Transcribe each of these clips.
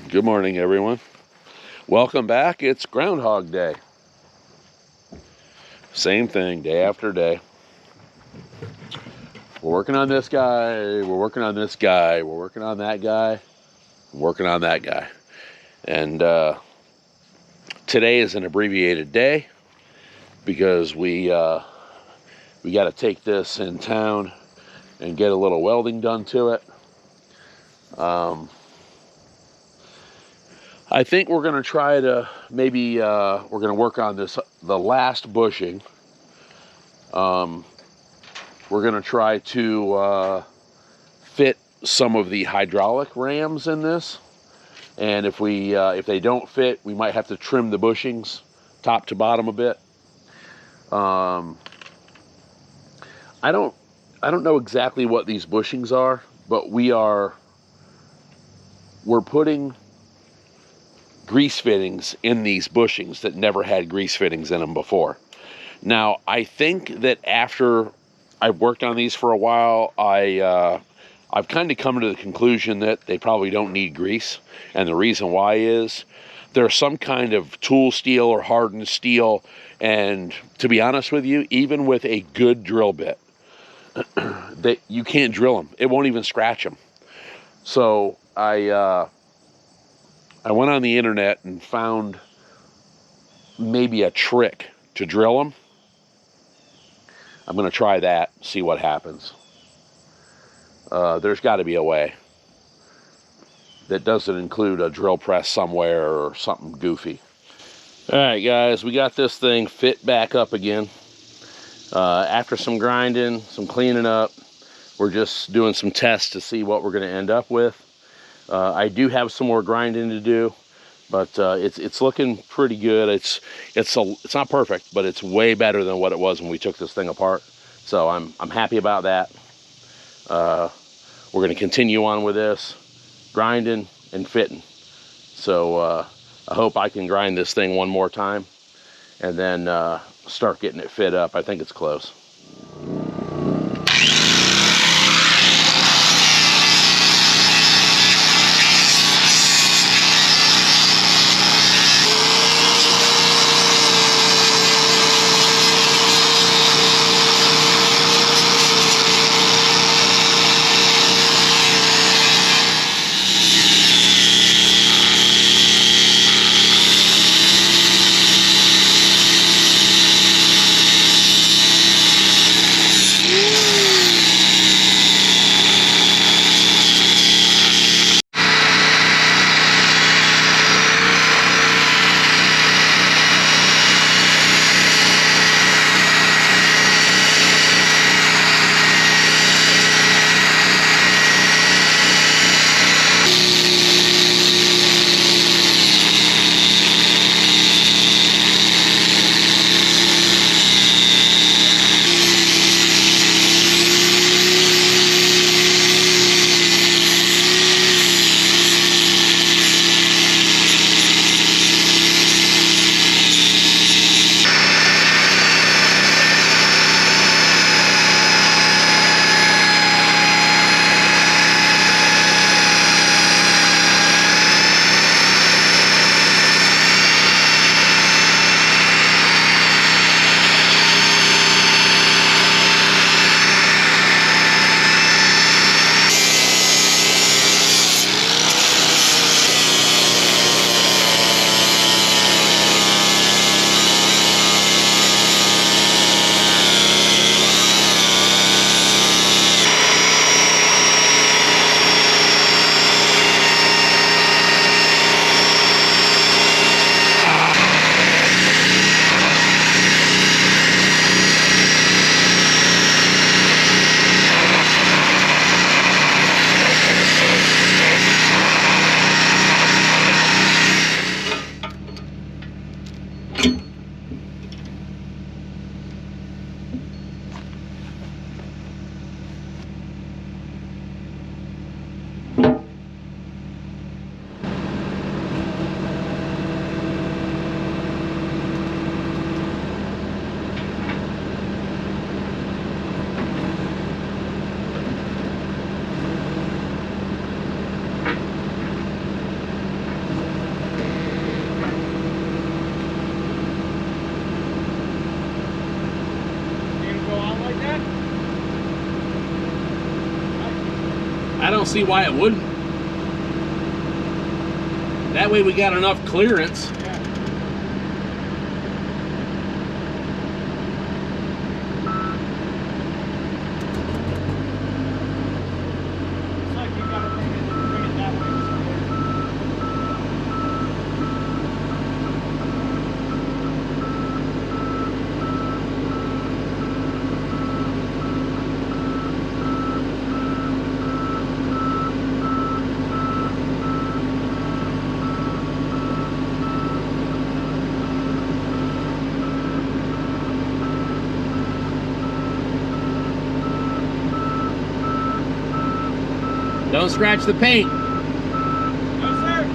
Good morning, everyone. Welcome back. It's Groundhog Day. Same thing, day after day. We're working on this guy, we're working on this guy, we're working on that guy, we're working on that guy. And today is an abbreviated day because we got to take this in town and get a little welding done to it. I think we're going to try to maybe we're going to work on the last bushing. We're going to try to fit some of the hydraulic rams in this, and if they don't fit, we might have to trim the bushings top to bottom a bit. I don't know exactly what these bushings are, but we're putting grease fittings in these bushings that never had grease fittings in them before. Now, I think that after I've worked on these for a while, I've kind of come to the conclusion that they probably don't need grease. And the reason why is there's some kind of tool steel or hardened steel. And to be honest with you, even with a good drill bit, that you can't drill them. It won't even scratch them. So I went on the internet and found maybe a trick to drill them. I'm going to try that, see what happens. There's got to be a way that doesn't include a drill press somewhere or something goofy. All right, guys, we got this thing fit back up again. After some grinding, some cleaning up, we're just doing some tests to see what we're going to end up with. I do have some more grinding to do, but it's looking pretty good. It's not perfect, but it's way better than what it was when we took this thing apart. So I'm happy about that. We're going to continue on with this, grinding and fitting. So I hope I can grind this thing one more time and then start getting it fit up. I think it's close. I don't see why it wouldn't. That way we got enough clearance. Yeah. Looks like you gotta bring it that way. Don't scratch the paint. No, sir.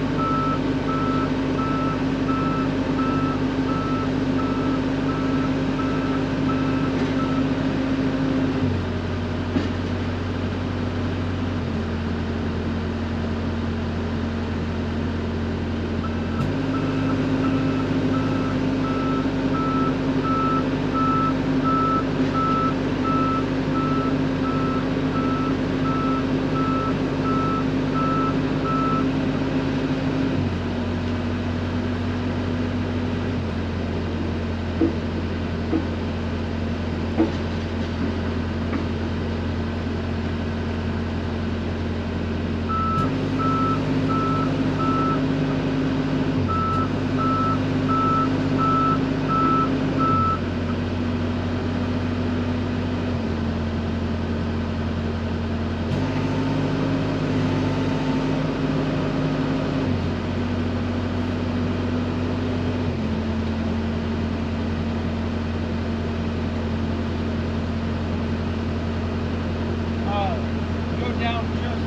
Go down just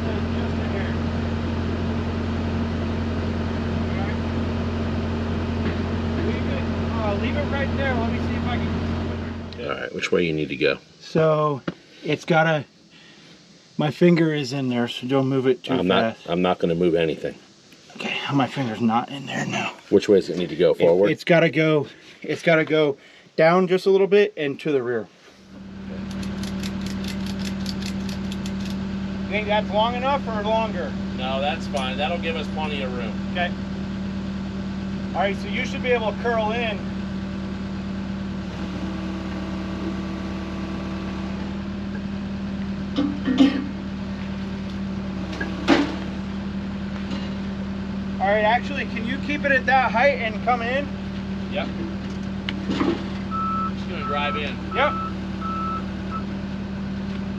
a hair. Alright. Leave it right there. Let me see if I can. All right, which way you need to go? So it's gotta. My finger is in there, so don't move it too fast. I'm not going to move anything. Okay, my finger's not in there now. Which way does it need to go? Forward? It's gotta go. It's gotta go down just a little bit and to the rear. You think that's long enough or longer? No, that's fine. That'll give us plenty of room. Okay. All right, so you should be able to curl in. All right, actually, can you keep it at that height and come in? Yep. Just gonna drive in. Yep.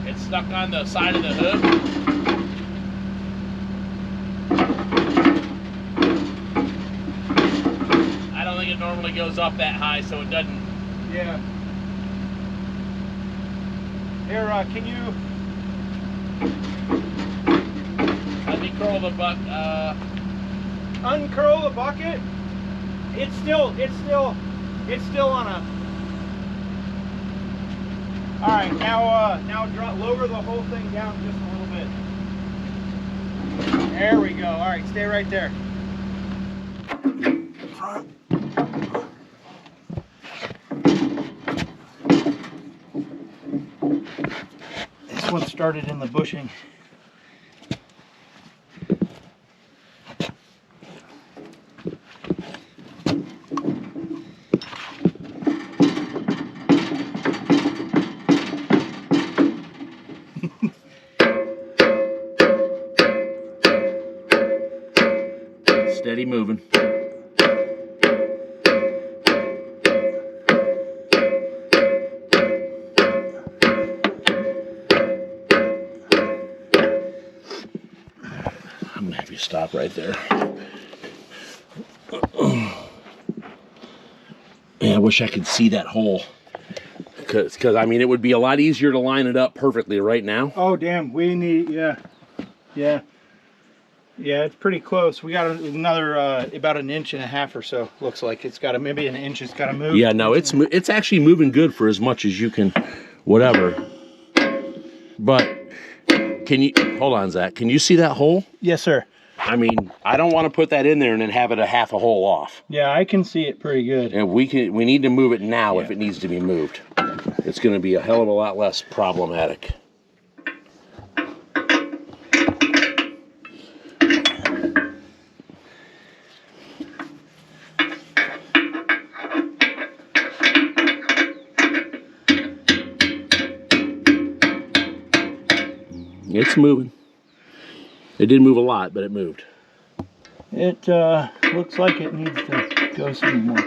It's stuck on the side of the hood. I don't think it normally goes up that high, so it doesn't. Yeah. Here, can you? Let me curl the butt. Uncurl the bucket. It's still on a. All right, now lower the whole thing down just a little bit. There we go. All right, stay right there. Front. This one started in the bushing. Steady moving. I'm gonna have you stop right there. Yeah, I wish I could see that hole. Because I mean, it would be a lot easier to line it up perfectly right now. Oh, damn. We need, yeah. Yeah, it's pretty close. We got another about 1.5 inches or so. Looks like it's got maybe 1 inch. It's got to move. Yeah, no, it's actually moving good for as much as you can, whatever. But can you hold on, Zach? Can you see that hole? Yes, sir. I mean, I don't want to put that in there and then have it a half a hole off. Yeah, I can see it pretty good. And we need to move it now if it needs to be moved. It's going to be a hell of a lot less problematic. It's moving. It didn't move a lot, but it moved. It looks like it needs to go some more.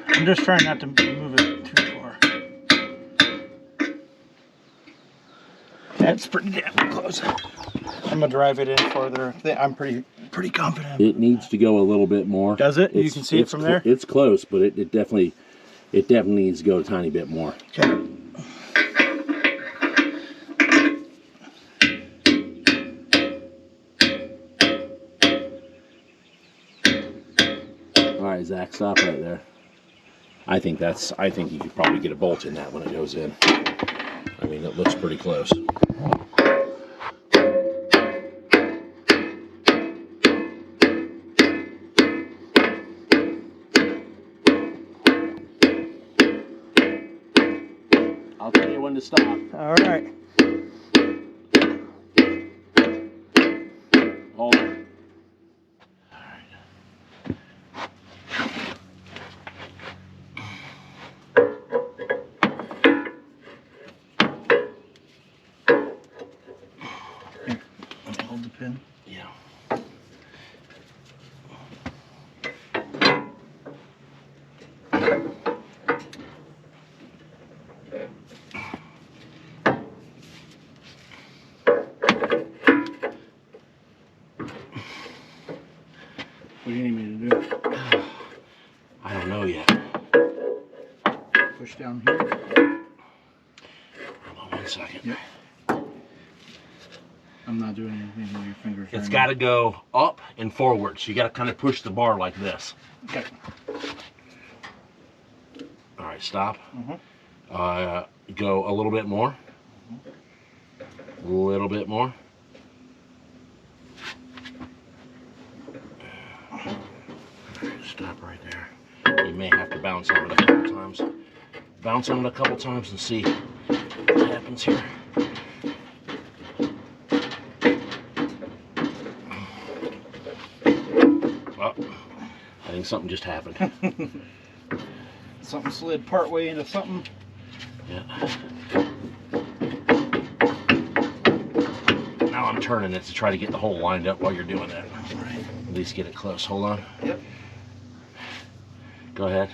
I'm just trying not to move it too far. That's pretty damn close. I'm gonna drive it in farther. I'm pretty confident. It needs to go a little bit more. Does it? You can see it from there? It's close, but it definitely needs to go a tiny bit more. Okay. All right, Zach, stop right there. I think you could probably get a bolt in that when it goes in. I mean, it looks pretty close. I'll tell you when to stop. All right. Hold on. Hold the pin. Yeah. What do you need me to do? I don't know yet. Push down here. Hold on 1 second. Yep. I'm not doing anything with your fingers. It's got to go up and forward. So you got to kind of push the bar like this. Okay. All right, stop. Mm-hmm. Go a little bit more. A little bit more. Stop right there. You may have to bounce on it a couple times. Bounce on it a couple times and see what happens here. Well, I think something just happened. Something slid part way into something. Yeah. Now I'm turning it to try to get the hole lined up while you're doing that. All right. At least get it close. Hold on. Yep. Go ahead.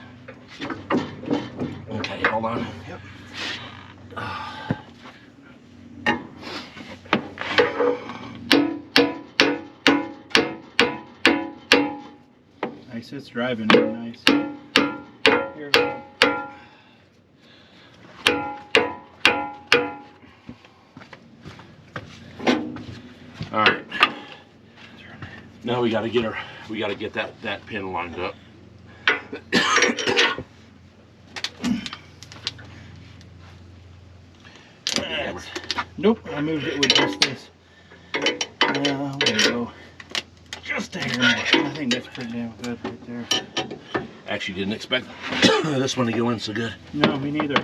Okay, hold on. Yep. Nice, it's driving really nice. Here we go. All right. Now we got to get that pin lined up. Nope, I moved it with just this. I'm gonna go just a hair more. I think that's pretty damn good right there. Actually, didn't expect this one to go in so good. No, me neither.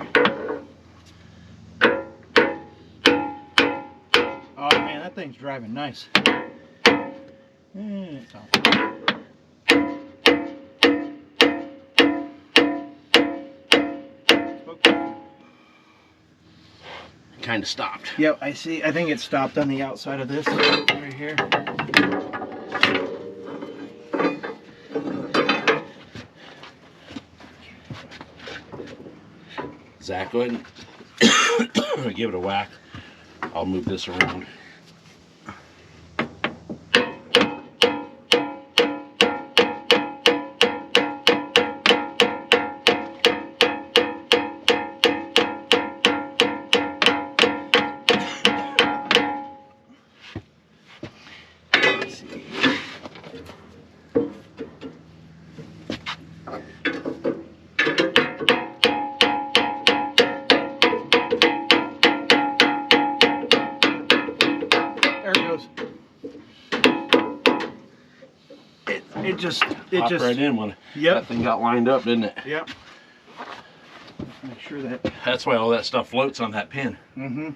Oh man, that thing's driving nice. It's off. Kind of stopped. Yep, I see. I think it stopped on the outside of this right here. Zach, go ahead and give it a whack. I'll move this around. It just right in when yep. That thing got lined up, didn't it? Yep. Make sure that. That's why all that stuff floats on that pin. Mm-hmm.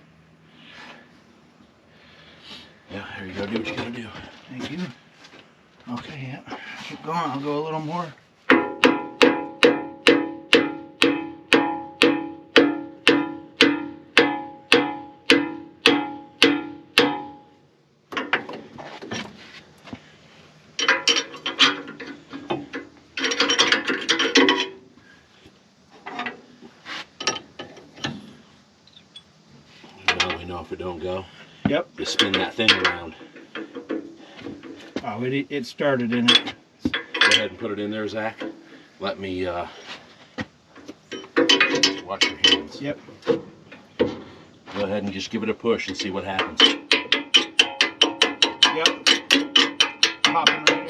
Yeah, here you go. Do what you gotta do. Thank you. Okay, yeah. Keep going. I'll go a little more. I know if it don't go. Yep. You spin that thing around. Oh, it started in it. Go ahead and put it in there, Zach. Let me watch your hands. Yep. Go ahead and just give it a push and see what happens. Yep. Popping right in.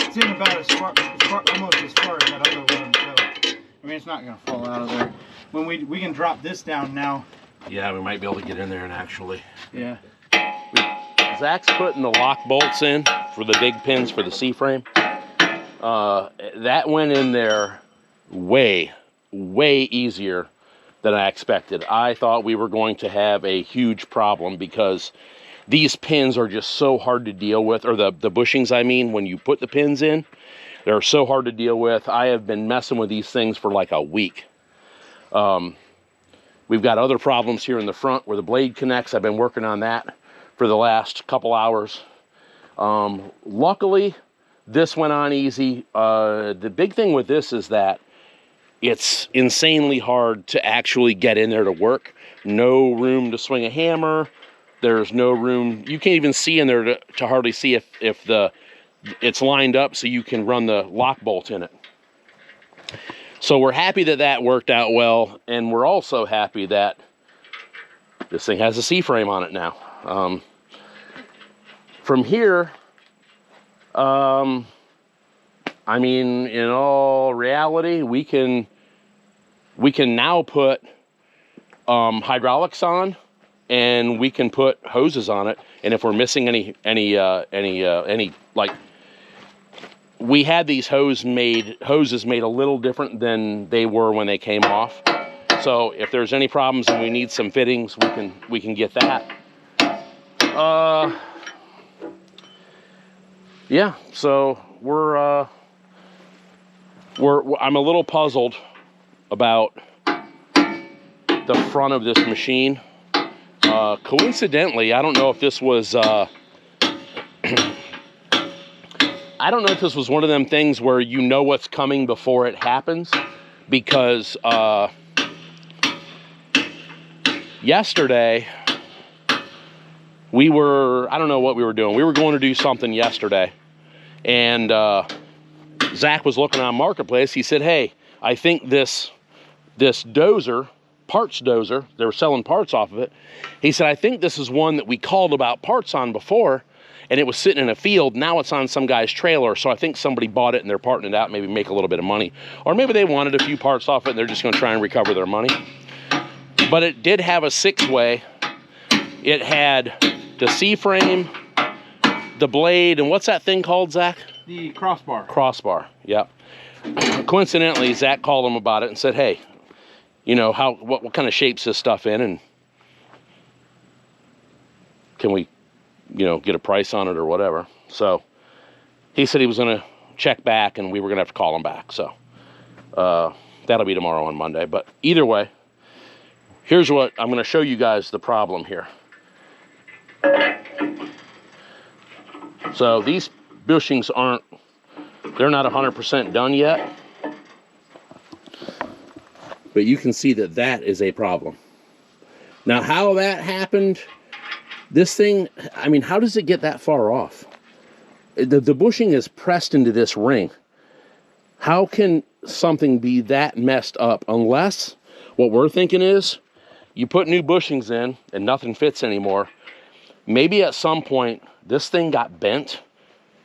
It's in about almost as far as that other one, so I mean it's not gonna fall out of there. When we can drop this down now. Yeah, we might be able to get in there and actually. Yeah. Zach's putting the lock bolts in for the big pins for the C-frame. That went in there way easier than I expected. I thought we were going to have a huge problem because these pins are just so hard to deal with, or the bushings, I mean, when you put the pins in, they're so hard to deal with. I have been messing with these things for like a week. We've got other problems here in the front where the blade connects. I've been working on that for the last couple hours. Luckily, this went on easy. The big thing with this is that it's insanely hard to actually get in there to work. No room to swing a hammer. There's no room. You can't even see in there to hardly see if it's lined up so you can run the lock bolt in it. So we're happy that that worked out well, and we're also happy that this thing has a C-frame on it now. From here, I mean, in all reality, we can now put hydraulics on, and we can put hoses on it. And if we're missing any like, we had these hoses made a little different than they were when they came off. So if there's any problems and we need some fittings, we can get that. Yeah, so I'm a little puzzled about the front of this machine. Coincidentally, I don't know if this was I don't know if this was one of them things where you know what's coming before it happens, because yesterday I don't know what we were doing. We were going to do something yesterday, and Zach was looking on Marketplace. He said, hey, I think this dozer, parts dozer, they were selling parts off of it. He said, I think this is one that we called about parts on before, and it was sitting in a field. Now it's on some guy's trailer, so I think somebody bought it and they're parting it out, maybe make a little bit of money. Or maybe they wanted a few parts off it and they're just going to try and recover their money. But it did have a 6-way. It had the C-frame, the blade, and what's that thing called, Zach? The crossbar. Crossbar, yep. Coincidentally, Zach called him about it and said, hey, you know, what kind of shape's this stuff in, and can we, you know, get a price on it or whatever. So he said he was going to check back and we were going to have to call him back. So that'll be tomorrow on Monday. But either way, here's what I'm going to show you guys the problem here. So these bushings they're not 100% done yet. But you can see that that is a problem. Now, how that happened, this thing, I mean, how does it get that far off? The bushing is pressed into this ring. How can something be that messed up? Unless what we're thinking is you put new bushings in and nothing fits anymore. Maybe at some point this thing got bent,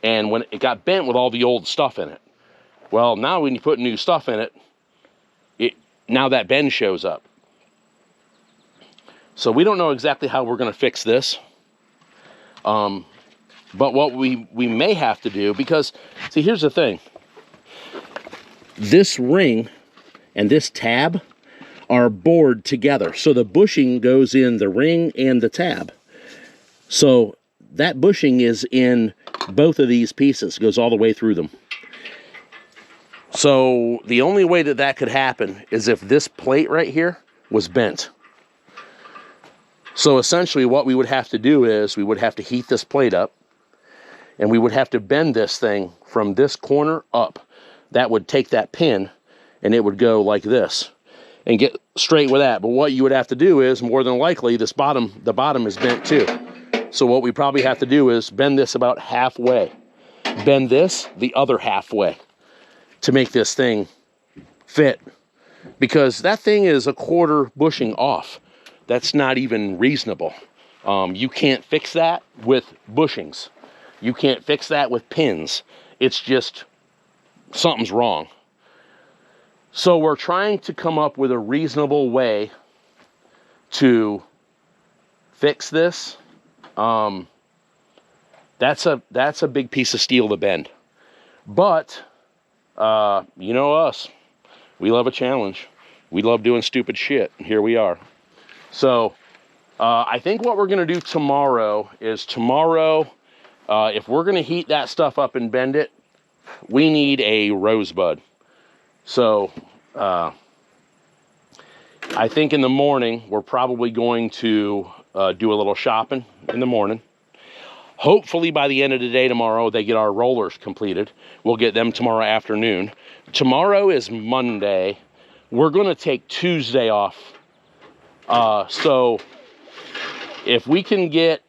and when it got bent with all the old stuff in it. Well, now when you put new stuff in it, now that bend shows up. So we don't know exactly how we're going to fix this. But what we may have to do, because, see, here's the thing. This ring and this tab are bored together. So the bushing goes in the ring and the tab. So that bushing is in both of these pieces, goes all the way through them. So the only way that that could happen is if this plate right here was bent. So essentially what we would have to do is we would have to heat this plate up, and we would have to bend this thing from this corner up. that would take that pin and it would go like this and get straight with that. But what you would have to do is, more than likely, the bottom is bent too. So what we probably have to do is bend this about halfway. Bend this the other halfway to make this thing fit. Because that thing is a quarter bushing off. That's not even reasonable. You can't fix that with bushings. You can't fix that with pins. It's just, something's wrong. So we're trying to come up with a reasonable way to fix this. That's a big piece of steel to bend. But, you know us. We love a challenge. We love doing stupid shit. And here we are. So, I think what we're going to do tomorrow is if we're going to heat that stuff up and bend it, we need a rosebud. So, I think in the morning, we're probably going to do a little shopping in the morning. Hopefully by the end of the day tomorrow, they get our rollers completed. We'll get them tomorrow afternoon. Tomorrow is Monday. We're going to take Tuesday off. So if we can get,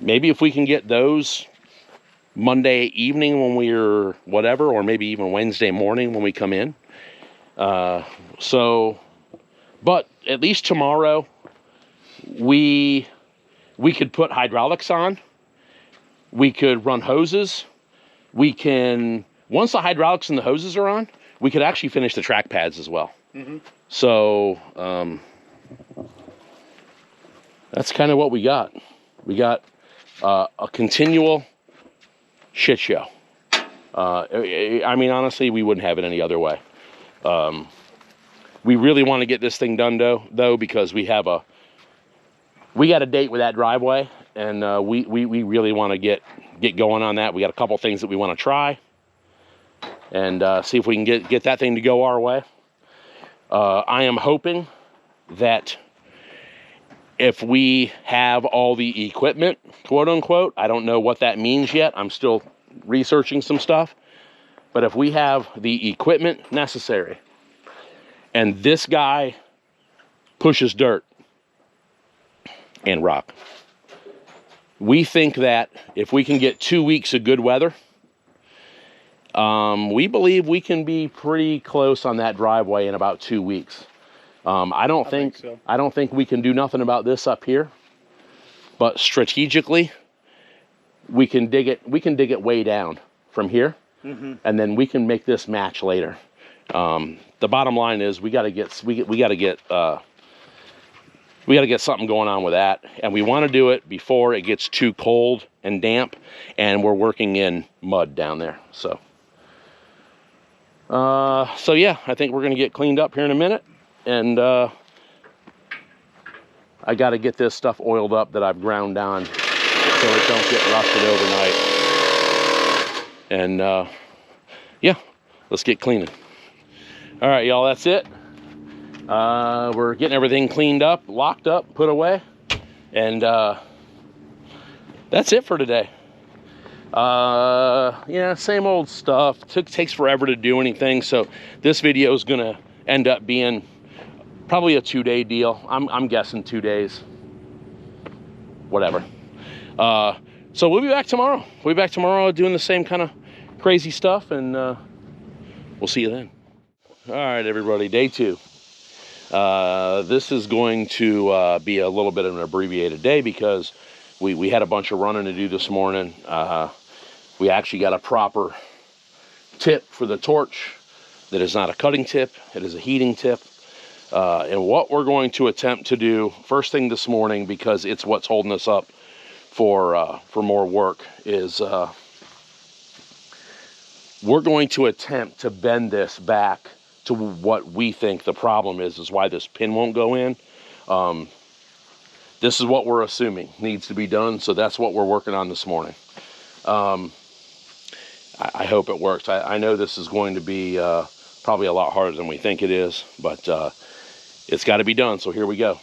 maybe if we can get those Monday evening when we're whatever, or maybe even Wednesday morning when we come in. But at least tomorrow, we could put hydraulics on. We could run hoses. We can, once the hydraulics and the hoses are on, we could actually finish the track pads as well. Mm-hmm. So, that's kind of what we got. We got a continual shit show. I mean, honestly, we wouldn't have it any other way. We really want to get this thing done though, because we got a date with that driveway, and we really want to get going on that. We got a couple things that we want to try, and see if we can get that thing to go our way. I am hoping that if we have all the equipment, quote unquote, I don't know what that means yet. I'm still researching some stuff. But if we have the equipment necessary, and this guy pushes dirt and rock, we think that if we can get 2 weeks of good weather, we believe we can be pretty close on that driveway in about 2 weeks. I don't think we can do nothing about this up here, but strategically, we can dig it way down from here, mm-hmm. and then we can make this match later. The bottom line is we got to get something going on with that, and we want to do it before it gets too cold and damp, and we're working in mud down there. So yeah, I think we're gonna get cleaned up here in a minute, and I got to get this stuff oiled up that I've ground down so it don't get rusted overnight. And yeah, let's get cleaning. All right, y'all, that's it. We're getting everything cleaned up, locked up, put away, and that's it for today. Yeah, same old stuff. Takes forever to do anything, so this video is gonna end up being probably a 2-day deal. I'm guessing 2 days. Whatever. So we'll be back tomorrow. We'll be back tomorrow doing the same kind of crazy stuff, and we'll see you then. All right, everybody, day 2. This is going to be a little bit of an abbreviated day because we had a bunch of running to do this morning. We actually got a proper tip for the torch that is not a cutting tip, it is a heating tip. And what we're going to attempt to do first thing this morning, because it's what's holding us up for more work, is we're going to attempt to bend this back to what we think the problem is why this pin won't go in. This is what we're assuming needs to be done, so that's what we're working on this morning. I hope it works. I know this is going to be probably a lot harder than we think it is, but it's got to be done, so here we go.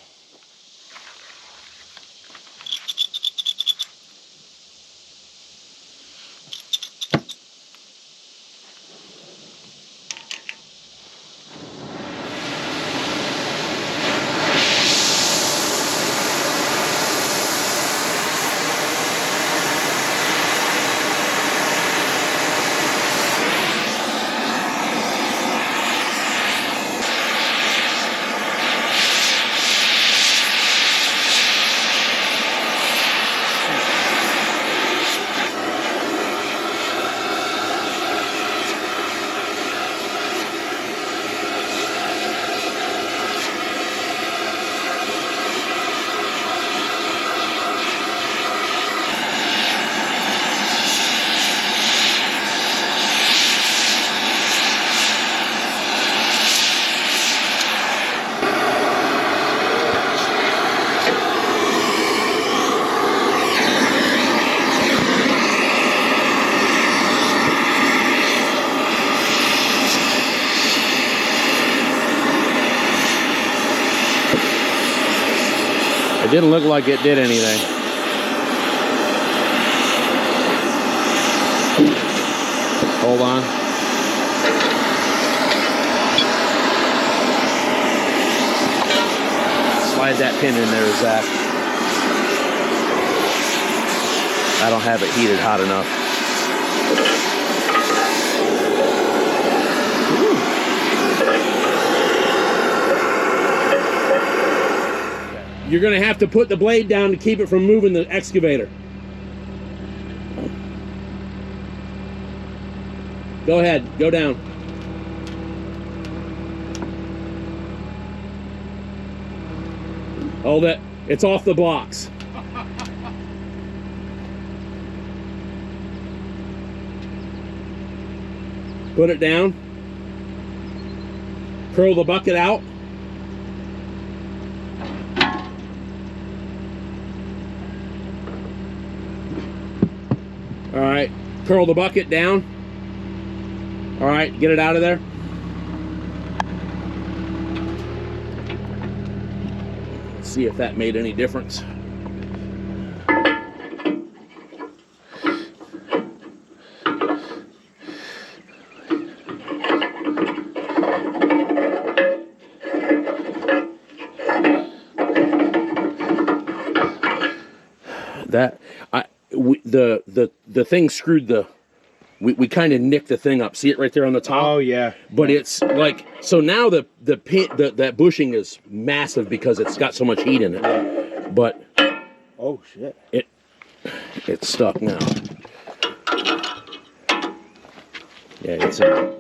didn't look like it did anything. Hold on. Slide that pin in there, Zach. I don't have it heated hot enough. You're going to have to put the blade down to keep it from moving the excavator. Go ahead, go down. Hold it. It's off the blocks. Put it down. Curl the bucket out. All right, curl the bucket down. All right, get it out of there. Let's see if that made any difference. The thing screwed the. We kind of nicked the thing up. See it right there on the top? Oh yeah. But it's like, so now the that bushing is massive because it's got so much heat in it. But oh shit. It's stuck now. Yeah, it's in.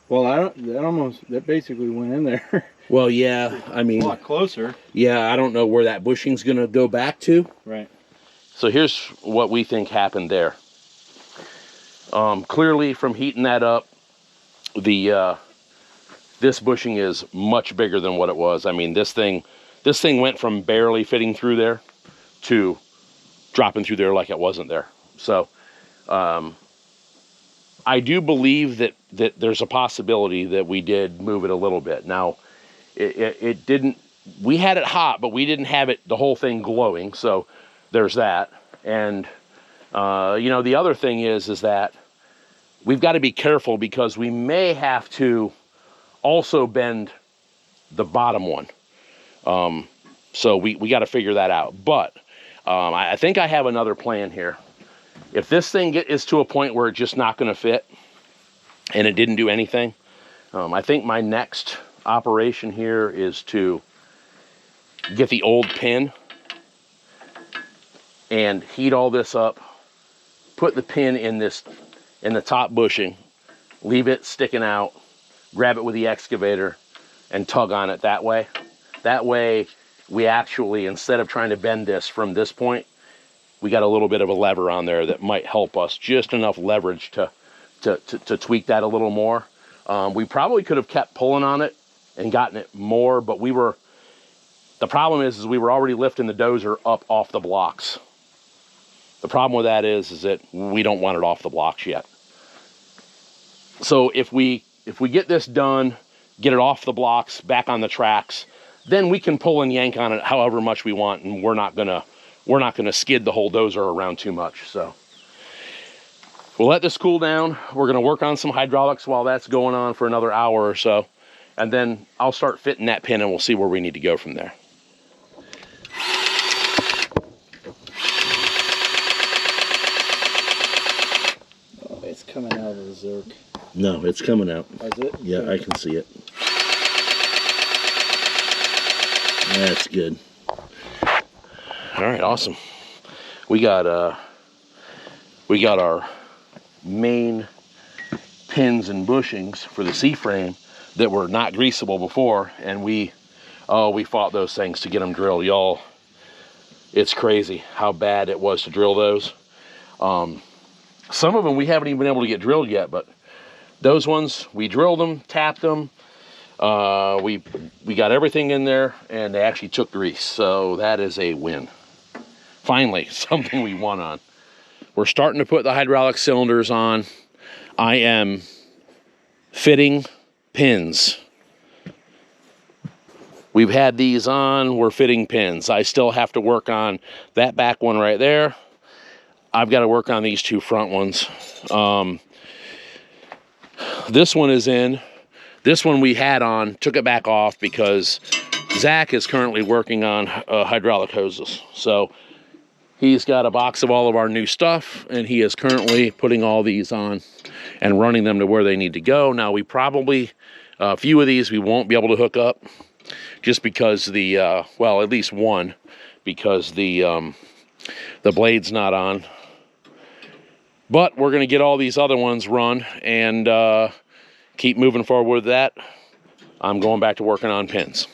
Well, that basically went in there. Well, yeah, I mean, a lot closer. Yeah, I don't know where that bushing's gonna go back to. Right. So here's what we think happened there. Clearly, from heating that up, this bushing is much bigger than what it was. I mean, this thing went from barely fitting through there to dropping through there like it wasn't there. So I do believe that there's a possibility that we did move it a little bit. Now, it didn't. We had it hot, but we didn't have the whole thing glowing. So there's that. And you know, the other thing is that we've got to be careful because we may have to also bend the bottom one. So we got to figure that out. But I think I have another plan here. If this thing is to a point where it's just not going to fit and it didn't do anything, I think my next operation here is to get the old pin and heat all this up, put the pin in the top bushing, leave it sticking out, grab it with the excavator and tug on it that way. That way we actually, instead of trying to bend this from this point, we got a little bit of a lever on there that might help us, just enough leverage to tweak that a little more. We probably could have kept pulling on it and gotten it more, but the problem is we were already lifting the dozer up off the blocks. The problem with that is that we don't want it off the blocks yet. So if we get this done, get it off the blocks, back on the tracks, then we can pull and yank on it however much we want, and we're not gonna skid the whole dozer around too much. So we'll let this cool down. We're gonna work on some hydraulics while that's going on for another hour or so, and then I'll start fitting that pin and we'll see where we need to go from there. Oh, it's coming out of the Zerk. No, it's coming out. Is it? Yeah, I can see it. That's good. All right, awesome. We got our main pins and bushings for the C-frame that were not greasable before, and we fought those things to get them drilled, y'all. It's crazy how bad it was to drill those. Some of them we haven't even been able to get drilled yet, but those ones, we drilled them, tapped them. We got everything in there, and they actually took grease, so that is a win. Finally, something we won on. We're starting to put the hydraulic cylinders on. I am fitting pins. We've had these on, we're fitting pins. I still have to work on that back one right there. I've got to work on these two front ones. This one is in. This one we had on, took it back off because Zach is currently working on hydraulic hoses. So he's got a box of all of our new stuff, and he is currently putting all these on and running them to where they need to go. Now, we probably, a few of these we won't be able to hook up just because the, well, at least one, because the blade's not on. But we're going to get all these other ones run and keep moving forward with that. I'm going back to working on pins.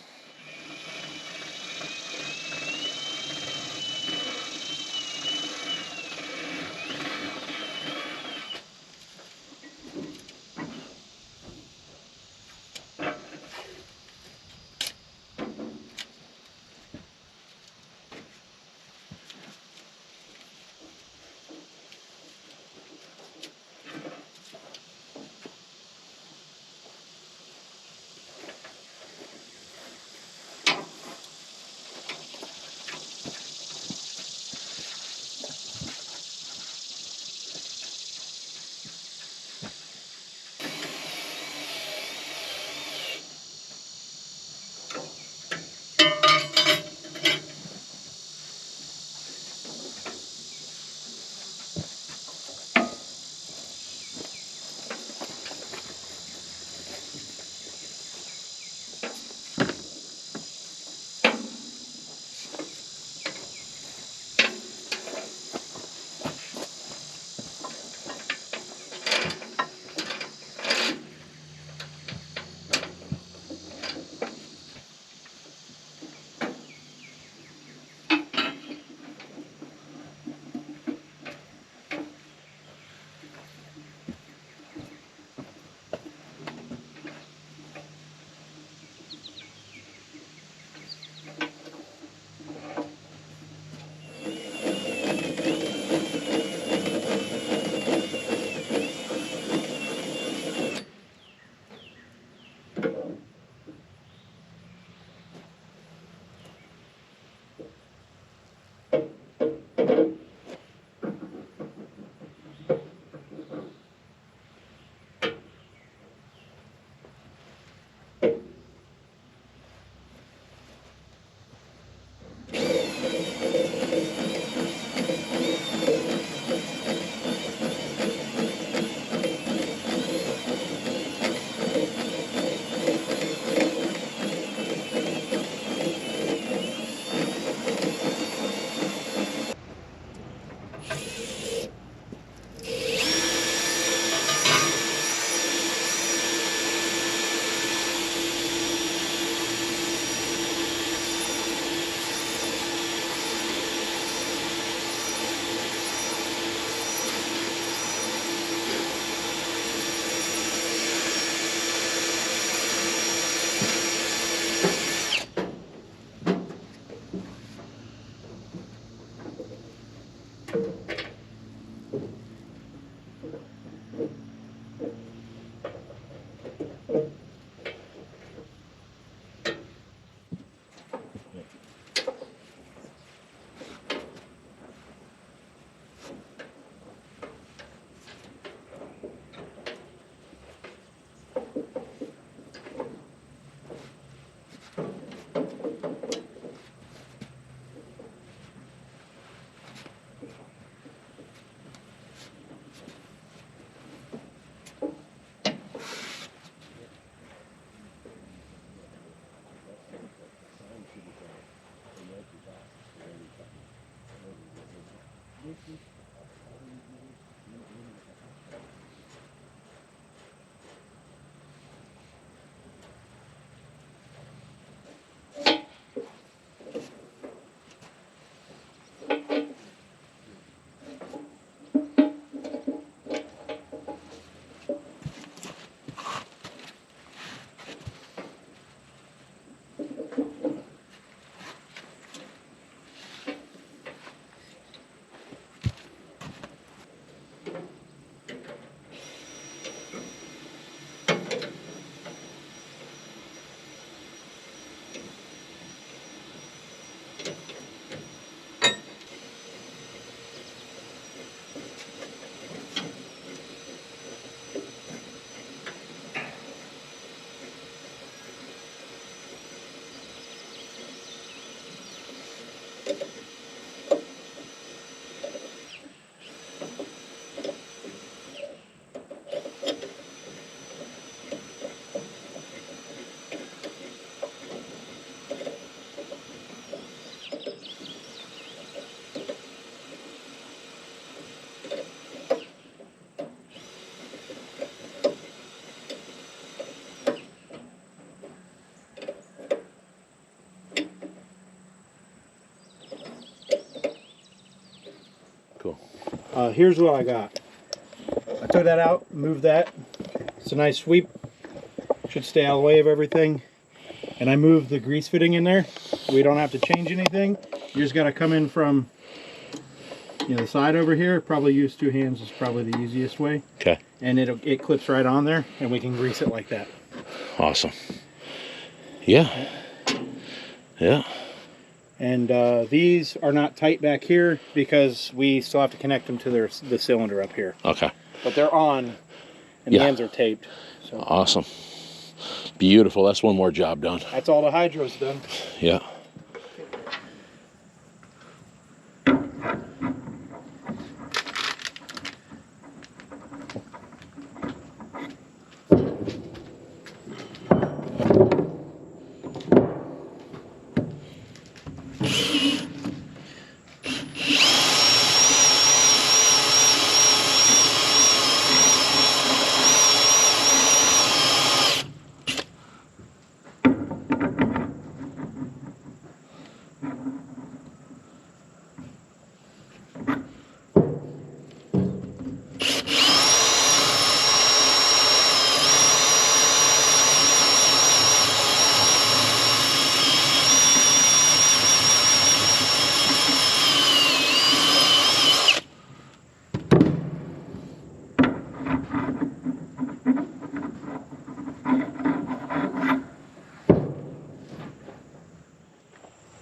Cool. Here's what I got. I took that out, moved that. It's a nice sweep. Should stay out of the way of everything. And I moved the grease fitting in there. We don't have to change anything. You just got to come in from the side over here. Probably use 2 hands is probably the easiest way. Okay. And it clips right on there, and we can grease it like that. Awesome. Yeah. Yeah. And these are not tight back here because we still have to connect them to the cylinder up here. Okay. But they're on, and the ends are taped. So. Awesome. Beautiful. That's one more job done. That's all the hydros done. Yeah.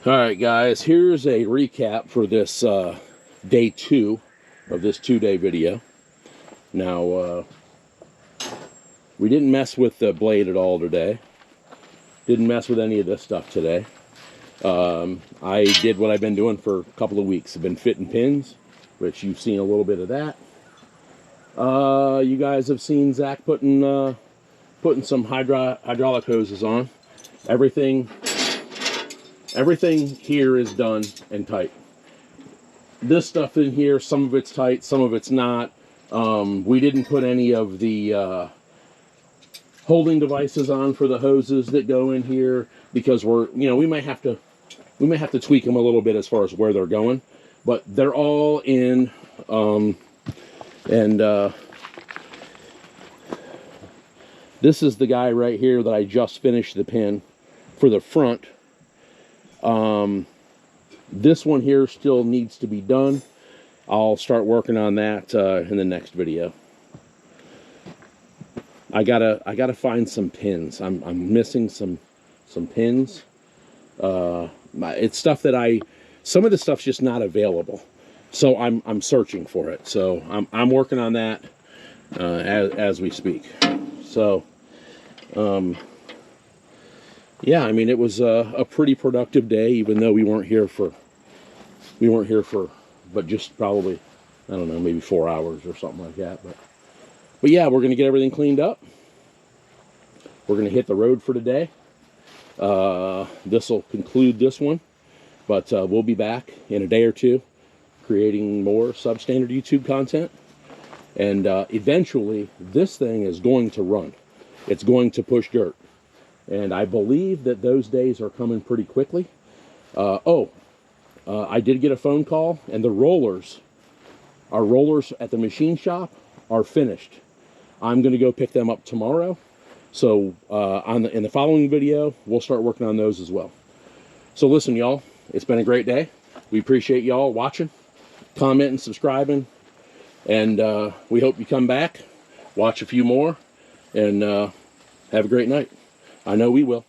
All right, guys, here's a recap for this day 2 of this 2-day video. Now, we didn't mess with the blade at all today. Didn't mess with any of this stuff today. I did what I've been doing for a couple of weeks. I've been fitting pins, which you've seen a little bit of that. You guys have seen Zach putting some hydraulic hoses on. Everything here is done and tight. This stuff in here, some of it's tight, some of it's not. We didn't put any of the holding devices on for the hoses that go in here because we might have to tweak them a little bit as far as where they're going, but they're all in. This is the guy right here that I just finished the pin for the front. This one here still needs to be done. I'll start working on that in the next video. I gotta find some pins. I'm missing some pins. It's stuff that some of the stuff's just not available, so I'm searching for it. So I'm working on that as we speak. So yeah, I mean, it was a pretty productive day, even though we weren't here for but just probably, I don't know, maybe 4 hours or something like that. But yeah, we're gonna get everything cleaned up. We're gonna hit the road for today. This will conclude this one, but we'll be back in a day or two, creating more substandard YouTube content. And eventually, this thing is going to run. It's going to push dirt. And I believe that those days are coming pretty quickly. I did get a phone call, and our rollers at the machine shop are finished. I'm going to go pick them up tomorrow. So in the following video, we'll start working on those as well. So listen, y'all, it's been a great day. We appreciate y'all watching, commenting, subscribing, and we hope you come back, watch a few more, and have a great night. I know we will.